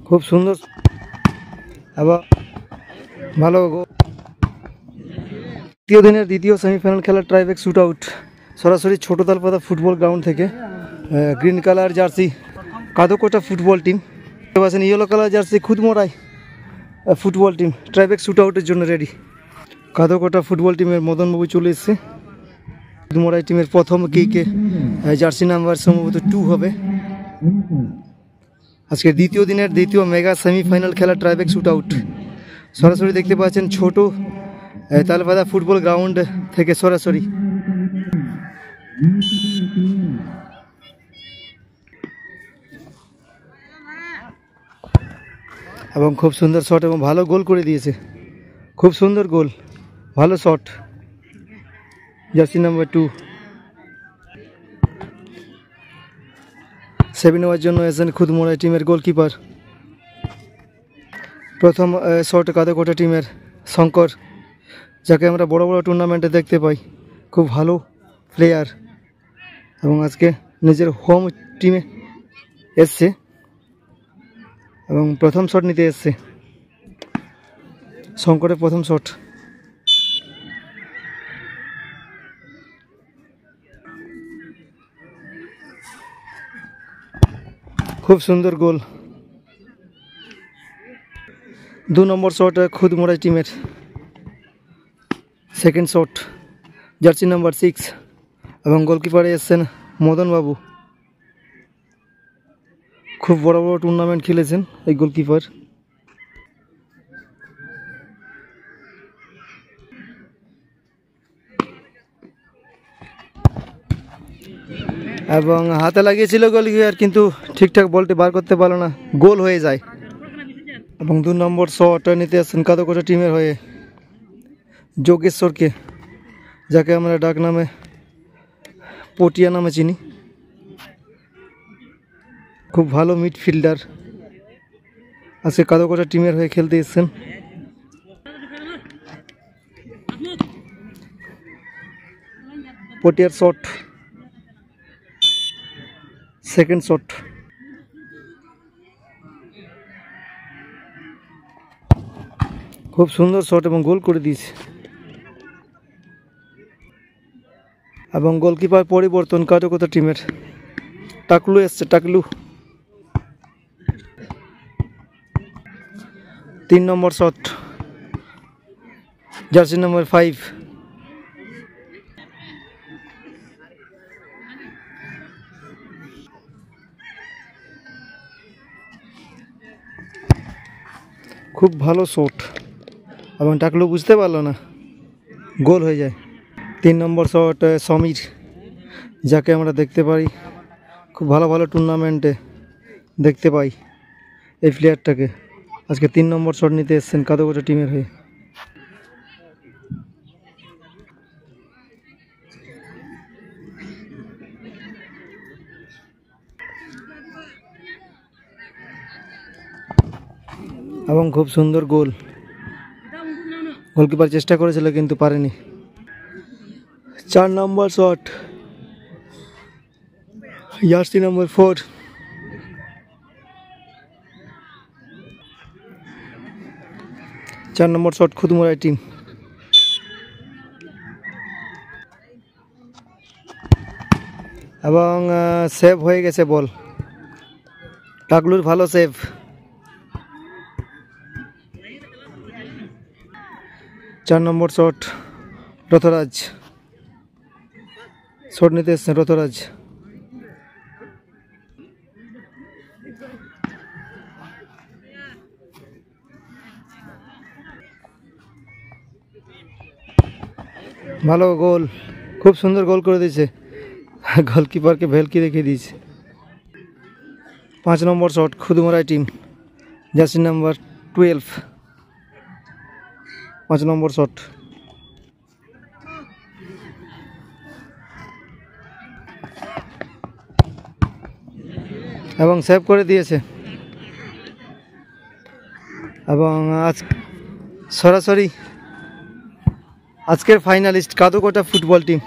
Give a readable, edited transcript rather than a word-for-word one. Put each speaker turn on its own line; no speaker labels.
খুব সুন্দর এবং ভালো দ্বিতীয় দিনের দ্বিতীয় সেমিফাইনাল খেলার ট্রাইব্যাক শুট আউট সরাসরি ছোট তালপাতা ফুটবল গ্রাউন্ড থেকে। Green colour jersey Kadokota football team, পাচ্ছেন yellow colour jersey Khudmorai football team tiebreak shoot আউটের জন্য রেডি। কাদোকোটা ফুটবল টিমের মদনবাবু চলে এসছে। খুদমোড়াই টিমের প্রথম কিকে জার্সি নাম্বার সম্ভবত 2 হবে। আজকে দ্বিতীয় দিনের দ্বিতীয় মেগা সেমিফাইনাল খেলা ট্রাইব্যাক শুট আউট সরাসরি দেখতে পাচ্ছেন ছোট তালপাতা ফুটবল গ্রাউন্ড থেকে সরাসরি। এবং খুব সুন্দর শট এবং ভালো গোল করে দিয়েছে, খুব সুন্দর গোল, ভালো শট জার্সি নাম্বার 2। 7 নেওয়ার জন্য এসেছেন খুদমোড়াই টিমের গোলকিপার। প্রথম শট কাদোকোটা টিমের শঙ্কর, যাকে আমরা বড় বড় টুর্নামেন্টে দেখতে পাই, খুব ভালো প্লেয়ার এবং আজকে নিজের হোম টিমে এসছে এবং প্রথম শট নিতে এসছে। শঙ্করের প্রথম শট, খুব সুন্দর গোল। 2 নম্বর শট খুদমোড়াই টিমের, সেকেন্ড শট জার্সি নাম্বার 6 এবং গোলকিপারে এসছেন মদনবাবু। খুব বড় বড় টুর্নামেন্ট খেলেছেন এই গোলকিপার। এবং হাতে লাগিয়েছিল গোলকিপার, কিন্তু ঠিকঠাক বলটি বার করতে পারলো না, গোল হয়ে যায়। এবং 2 নম্বর শট নিতে আসছেন কাদোকোটা টিমের হয়ে যোগেশ্বরকে, যাকে আমরা ডাক নামে পটিয়া নামে চিনি। খুব ভালো মিডফিল্ডার, আজকে কাদোকোটা টিমের হয়ে খেলতে এসছেন। পটিয়ার শট, সেকেন্ড শট, খুব সুন্দর শট এবং গোল করে দিয়েছে। এবং গোলকিপার পরিবর্তন কাদোকোটা টিমের, টাকলু এসছে, টাকলু। 3 নম্বর শট জার্সি নাম্বার 5, খুব ভালো শট এবং টাকলু বুঝতে পারলো না, গোল হয়ে যায়। 3 নম্বর শট সমীর, যাকে আমরা দেখতে পাই খুব ভালো ভালো টুর্নামেন্টে দেখতে পাই এই প্লেয়ারটাকে। আজকে 3 নম্বর শট নিতে এসছেন কাদোকোটা টিমের হয়ে। এবং খুব সুন্দর গোল, গোলকিপার চেষ্টা করেছিল কিন্তু পারেনি। 4 নম্বর শট জার্সি নাম্বার 4, চার নম্বর শট খুদমোড়াই টিম। এবং সেভ হয়ে গেছে বল, টাকলুর ভালো সেভ। 4 নম্বর শট রথরাজ, শট নিতে এসছেন রথরাজ। ভালো গোল, খুব সুন্দর গোল করে দিয়েছে, গোলকিপারকে ভেলকি দেখিয়ে দিয়েছে। 5 নম্বর শট খুদমোড়াই টিম জার্সি নাম্বার 12, 5 নম্বর শট। এবং সেভ করে দিয়েছে। এবং আজ সরাসরি আজকের ফাইনালিস্ট কাদোকোটা ফুটবল টিম।